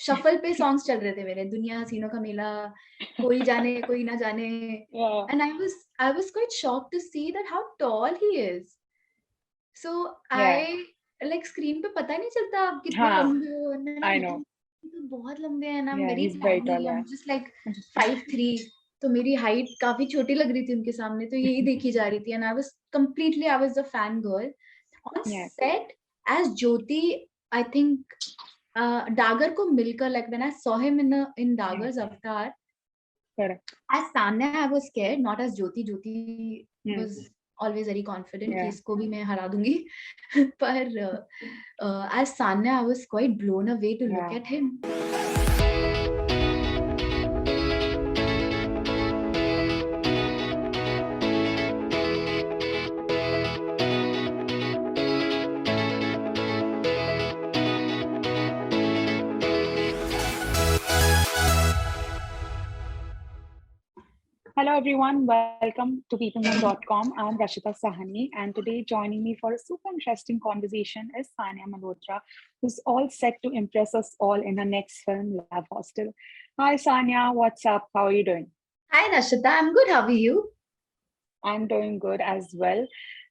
Shuffle पे songs चल रहे थे मेरे, दुनिया हसीनों का मेला, कोई जाने कोई ना जाने, Yeah. and I was quite shocked to see that how tall he is. So Yeah. I like screen पे पता नहीं चलता आप कितने हाँ, लंबे हो, and then I I'm know. looking, ये तो बहुत लंबे हैं, and I'm Yeah, very he's very tiny, tall. Yeah. I'm just like 5'3", तो मेरी हाइट काफी छोटी लग रही थी उनके सामने, तो यही देखी जा रही थी, and I was the fan girl. On Yeah. set as Jyoti, I think Dagar को मिलकर, like when I saw him in Yeah. Dagar's avatar, Correct. as Sanya I was scared, not as Jyoti. Jyoti Hmm. was always very confident कि Yeah. इसको भी मैं हरा दूंगी. पर as Sanya I was quite blown away to look Yeah. at him. Hello everyone, welcome to PeepingMoon.com. I'm Rashita Sahni, and today joining me for a super interesting conversation is Sanya Malhotra, who's all set to impress us all in her next film, Love Hostel. Hi Sanya, what's up? How are you doing? Hi Rashita, I'm good. How are you? I'm doing good as well.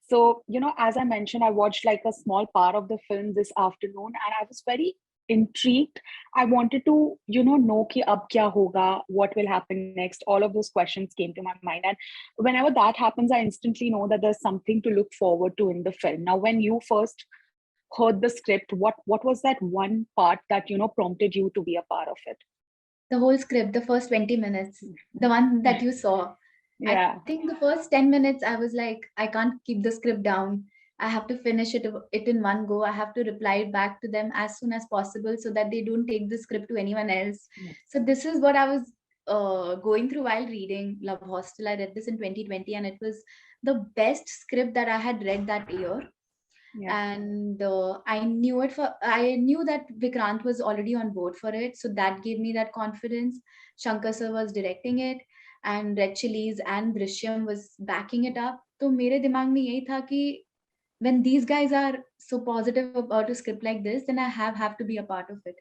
So, as I mentioned, I watched like a small part of the film this afternoon and I was very intrigued. I wanted to, know ki ab kya hoga, what will happen next. All of those questions came to my mind. And whenever that happens, I instantly know that there's something to look forward to in the film. Now, when you first heard the script, what was that one part that, prompted you to be a part of it? The whole script, the first 20 minutes, the one that you saw. Yeah. I think the first 10 minutes, I was like, I can't keep the script down. I have to finish it in one go. I have to reply it back to them as soon as possible so that they don't take the script to anyone else. So this is what I was going through while reading Love Hostel. I read this in 2020 and it was the best script that I had read that year. Yeah. And I knew that Vikrant was already on board for it. So that gave me that confidence. Shanker sir was directing it and Red Chilies and Drishyam was backing it up. तो मेरे दिमाग में यही था कि when these guys are so positive about a script like this, then I have to be a part of it.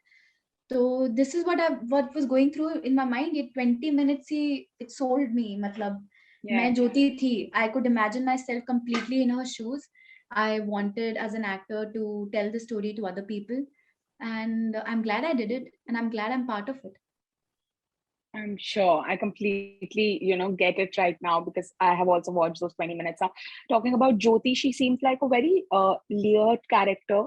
So this is what was going through in my mind. ये 20 minutes he it sold me. मतलब मैं ज्योति थी. I could imagine myself completely in her shoes. I wanted as an actor to tell the story to other people, and I'm glad I did it, and I'm glad I'm part of it. I'm sure I completely, get it right now because I have also watched those 20 minutes. Now, talking about Jyoti, she seems like a very layered character,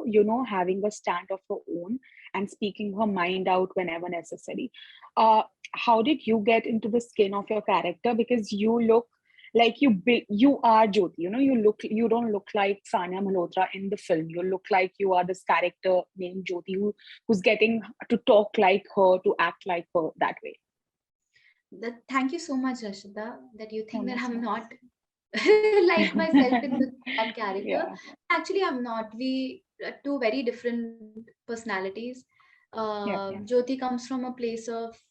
having a stand of her own and speaking her mind out whenever necessary. How did you get into the skin of your character? Because you look like you are Jyoti, you don't look like Sanya Malhotra in the film. You look like you are this character named Jyoti who's getting to talk like her, to act like her that way. Thank you so much, Rashita, that you think that Honestly. I'm not like myself in that character. Yeah. Actually, I'm not. We are two very different personalities. Yep. Jyoti comes from a place of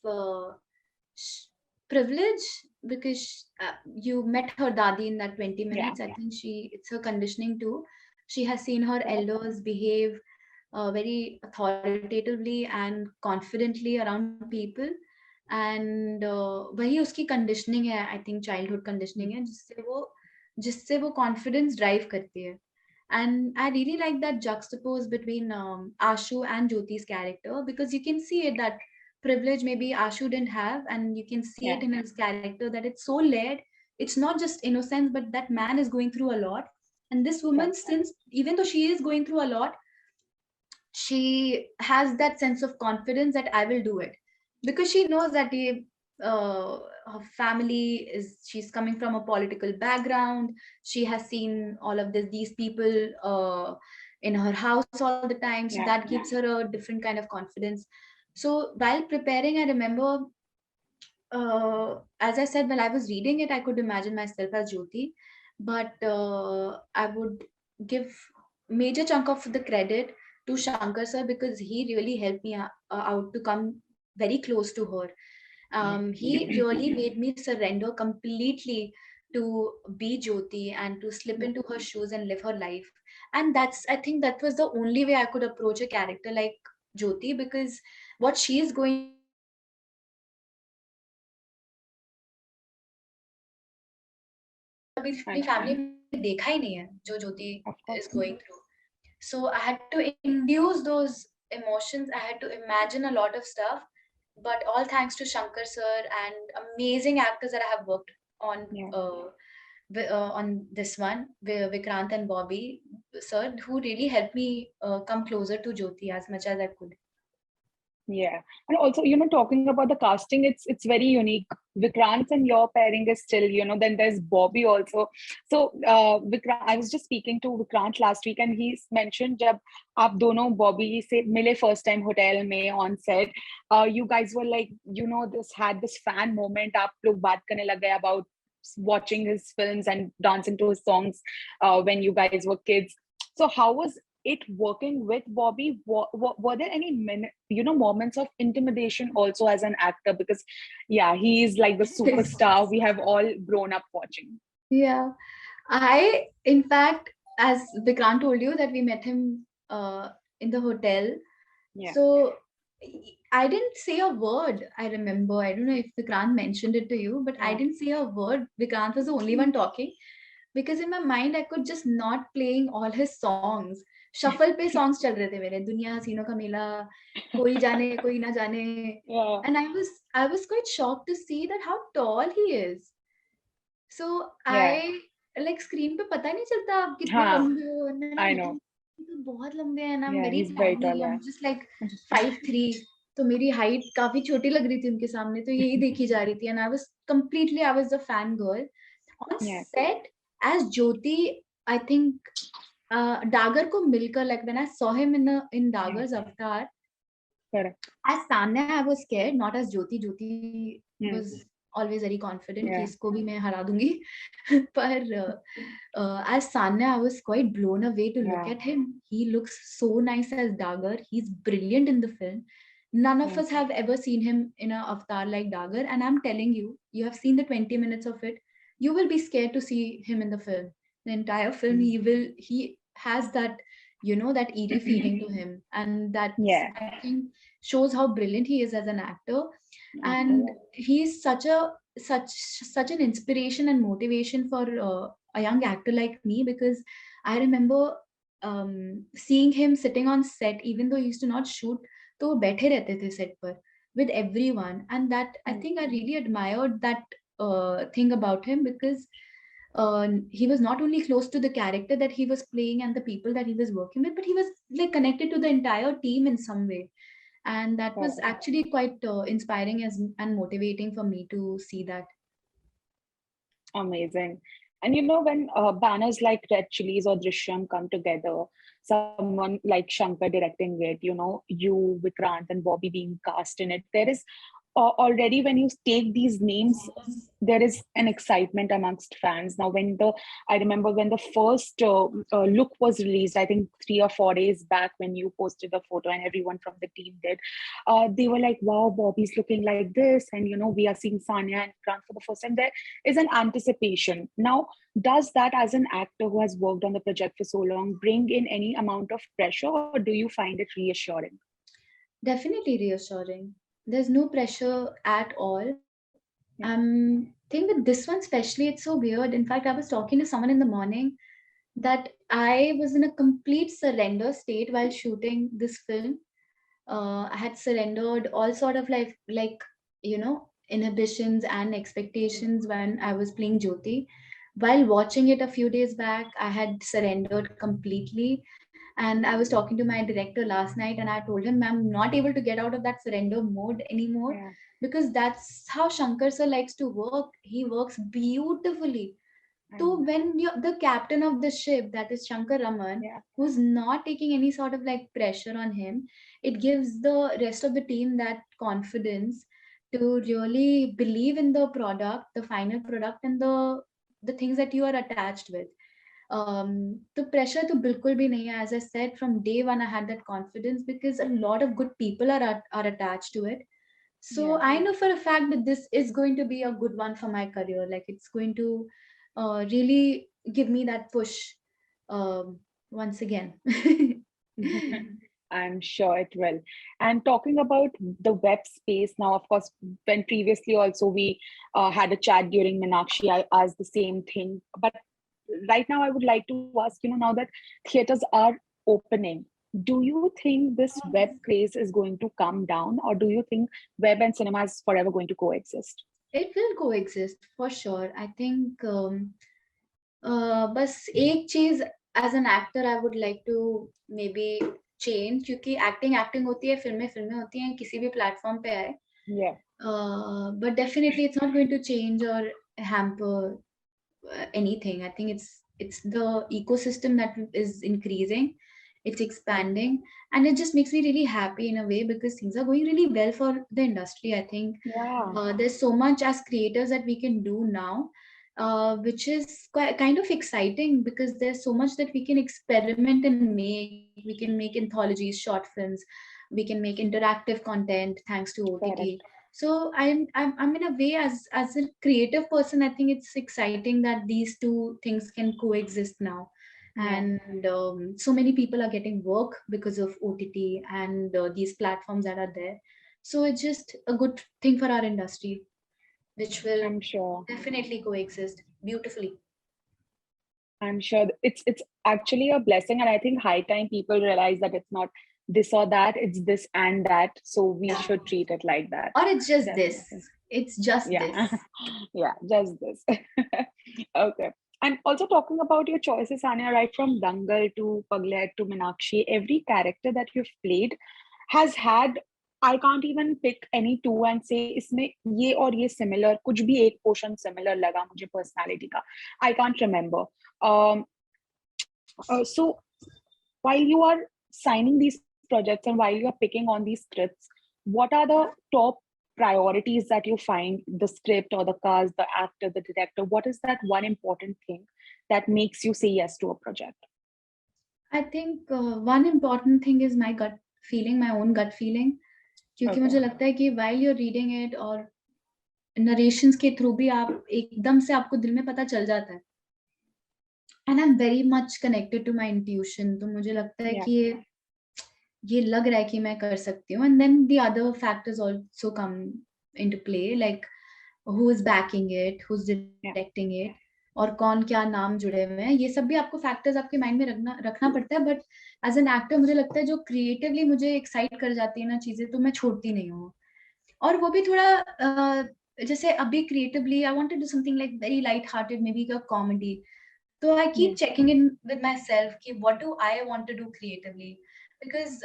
privilege because you met her dadi in that 20 minutes. Yeah. I think it's her conditioning too. She has seen her elders behave very authoritatively and confidently around people. And वही उसकी conditioning है, I think childhood conditioning है, जिससे वो confidence drive करती है. And I really like that juxtapose between Ashu and Jyoti's character, because you can see it that privilege maybe Ashu didn't have, and you can see it in his character that it's so layered. It's not just innocence, but that man is going through a lot. And this woman, since even though she is going through a lot, she has that sense of confidence that I will do it, because she knows that her family she's coming from a political background. She has seen all of these people in her house all the time, so that gives her a different kind of confidence. So while preparing, I remember, as I said, while I was reading it, I could imagine myself as Jyoti, but I would give major chunk of the credit to Shankar sir, because he really helped me out to come very close to her. He really made me surrender completely to be Jyoti and to slip into her shoes and live her life. And I think that was the only way I could approach a character like Jyoti, because what she is going through, I have never seen anyone कभी अपनी family understand. में देखा ही नहीं है जो ज्योति Of is course. going through. So I had to induce those emotions. I had to imagine a lot of stuff, but all thanks to Shankar sir and amazing actors that I have worked on. Yeah. On this one, Vikrant and Bobby sir, who really helped me come closer to Jyoti as much as I could. Yeah, and also, talking about the casting, it's very unique. Vikrant and your pairing is still, then there's Bobby also. So, Vikrant, I was just speaking to Vikrant last week, and he mentioned जब आप दोनों Bobby से मिले first time hotel में on set, you guys were like, this had this fan moment. आप लोग बात करने लग गए about watching his films and dancing to his songs when you guys were kids. So, how was it working with Bobby? Were there any moments of intimidation also as an actor? Because yeah, he is like the superstar we have all grown up watching. Yeah, in fact, as Vikrant told you, that we met him in the hotel. Yeah. So I didn't say a word. I remember. I don't know if Vikrant mentioned it to you, but I Yeah. didn't say a word. Vikrant was the only one talking because in my mind I could just not playing all his songs. Shuffle पे songs चल रहे थे मेरे, दुनिया हसीनों का मेला, कोई जाने कोई ना जाने. Yeah. And I was quite shocked to see that how tall he is. So Yeah. I like screen पे पता नहीं चलता आप कितने Huh. लंबे हो, and then I I'm know. looking, तो बहुत लंबे हैं, and I'm Yeah, very he's very tiny. tall. Yeah. I'm just like 5'3", तो मेरी हाइट काफी छोटी लग रही थी उनके सामने, तो यही देखी जा रही थी. And I was the fan girl on Yeah. set as Jyoti. I think Dagar को मिलकर, like when I saw him in Yeah. Dagar's avatar, Correct. as Sanya, I was scared, not as Jyoti. Jyoti Hmm. was always very confident कि Yeah. इसको भी मैं हरा दूंगी. पर as Sanya, I was quite blown away to look Yeah. at him. He looks so nice as Dagar. He's brilliant in the film. None of Yeah. us have ever seen him in an avatar like Dagar, and I'm telling you, you have seen the 20 minutes of it. You will be scared to see him in the film. The entire film, he has that, that eerie feeling to him, and that Yeah. I think shows how brilliant he is as an actor. Actor. And Yeah. he's such an inspiration and motivation for a young actor like me, because I remember seeing him sitting on set, even though he used to not shoot, तो वो बैठे रहते थे set पर with everyone. And that, I Hmm. think I really admired that thing about him, because he was not only close to the character that he was playing and the people that he was working with, but he was like connected to the entire team in some way. And that was Correct. actually quite inspiring and motivating for me to see that. Amazing. And when banners like Red Chilies or Drishyam come together, someone like Shankar directing it, you, Vikrant, and Bobby being cast in it, there is already when you take these names, there is an excitement amongst fans. Now, I remember when the first look was released, I think 3 or 4 days back when you posted the photo and everyone from the team did, they were like, wow, Bobby's looking like this. And, we are seeing Sanya and Grant for the first time. There is an anticipation. Now, does that, as an actor who has worked on the project for so long, bring in any amount of pressure, or do you find it reassuring? Definitely reassuring. There's no pressure at all. Yeah. Think with this one especially, it's so weird. In fact, I was talking to someone in the morning that I was in a complete surrender state while shooting this film. I had surrendered all sort of like inhibitions and expectations when I was playing Jyoti. While watching it a few days back, I had surrendered completely. And I was talking to my director last night, and I told him I'm not able to get out of that surrender mode anymore, Yeah. because that's how Shankar sir likes to work. He works beautifully. I So know. when you're the captain of the ship, that is Shankar Raman, Yeah. who's not taking any sort of like pressure on him, it gives the rest of the team that confidence to really believe in the product, the final product, and the things that you are attached with. The pressure to bilkul bhi nahi hai. As I said, from day one, I had that confidence because a lot of good people are attached to it. So Yeah. I know for a fact that this is going to be a good one for my career. Like it's going to really give me that push once again. I'm sure it will. And talking about the web space now, of course, when previously also we had a chat during Meenakshi, I asked the same thing. But right now, I would like to ask, now that theaters are opening, do you think this web craze is going to come down, or do you think web and cinema is forever going to coexist? It will coexist for sure. I think बस एक चीज as an actor I would like to maybe change, क्योंकि acting acting होती है, फिल्में फिल्में होती हैं, किसी भी प्लेटफॉर्म पे आए, Yeah, but definitely it's not going to change or hamper anything. I think it's the ecosystem that is increasing, it's expanding, and it just makes me really happy in a way because things are going really well for the industry. I think yeah, there's so much as creators that we can do now, which is quite kind of exciting because there's so much that we can experiment and make. We can make anthologies, short films, we can make interactive content thanks to OTT. correct. So I'm in a way, as a creative person, I think it's exciting that these two things can coexist now, Yeah, and so many people are getting work because of OTT and these platforms that are there. So it's just a good thing for our industry, which will I'm sure. definitely coexist beautifully. I'm sure it's actually a blessing, and I think high time people realize that it's not this or that, it's this and that. So we Yeah. should treat it like that. Or it's just this. Definitely. It's just this. Yeah. Yeah, just this. Okay. And also talking about your choices, Anya, right from Dangal to Paglet to Meenakshi, every character that you've played has had, I can't even pick any two and say इसमें ये और ये similar, कुछ भी एक portion similar लगा मुझे personality का. I can't remember. Um, so while you are signing these projects and while you are picking on these scripts, what are the top priorities that you find, the script or the cast, the actor, the director? What is that one important thing that makes you say yes to a project? I think one important thing is my gut feeling, my own gut feeling. क्योंकि Okay. मुझे लगता है कि while you're reading it और narrations के through भी आप एकदम से आपको दिल में पता चल जाता है. And I'm very much connected to my intuition. तो मुझे लगता है Yeah. कि ये लग रहा है कि मैं कर सकती हूँ. And then the other factors also come into play, like who is backing it, who's directing it, और कौन क्या नाम जुड़े हुए हैं. ये सब भी आपको फैक्टर्स आपके माइंड में रखना पड़ता है. बट एज एन एक्टर मुझे लगता है जो क्रिएटिवली मुझे एक्साइट कर जाती है ना चीजें, तो मैं छोड़ती नहीं हूँ. और वो भी थोड़ा जैसे अभी creatively I want to do something like very light hearted, maybe a comedy. So I keep checking in with myself ki what do I want to do creatively, because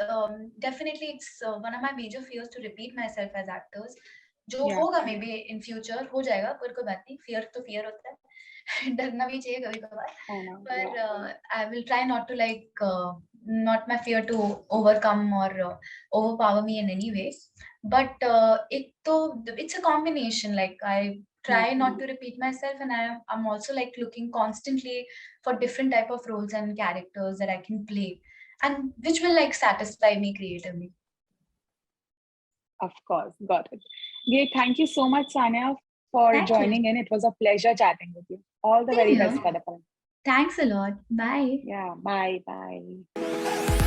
definitely it's one of my major fears to repeat myself as actors. जो Yeah. होगा may be in future हो जाएगा, पर कोई बात नहीं, fear तो fear होता है. डरना भी चाहिए कभी कभार. I know. पर Yeah. I will try not to like not my fear to overcome or overpower me in any way. But it's a combination. Like I try not to repeat myself, and I'm also like looking constantly for different type of roles and characters that I can play, and which will like satisfy me creatively. Of course. Got it. Great. Thank you so much, Sanya, for Thank you. joining in. It was a pleasure chatting with you. All the Same very here. best for the film. Thanks a lot. Bye. Yeah. Bye. Bye.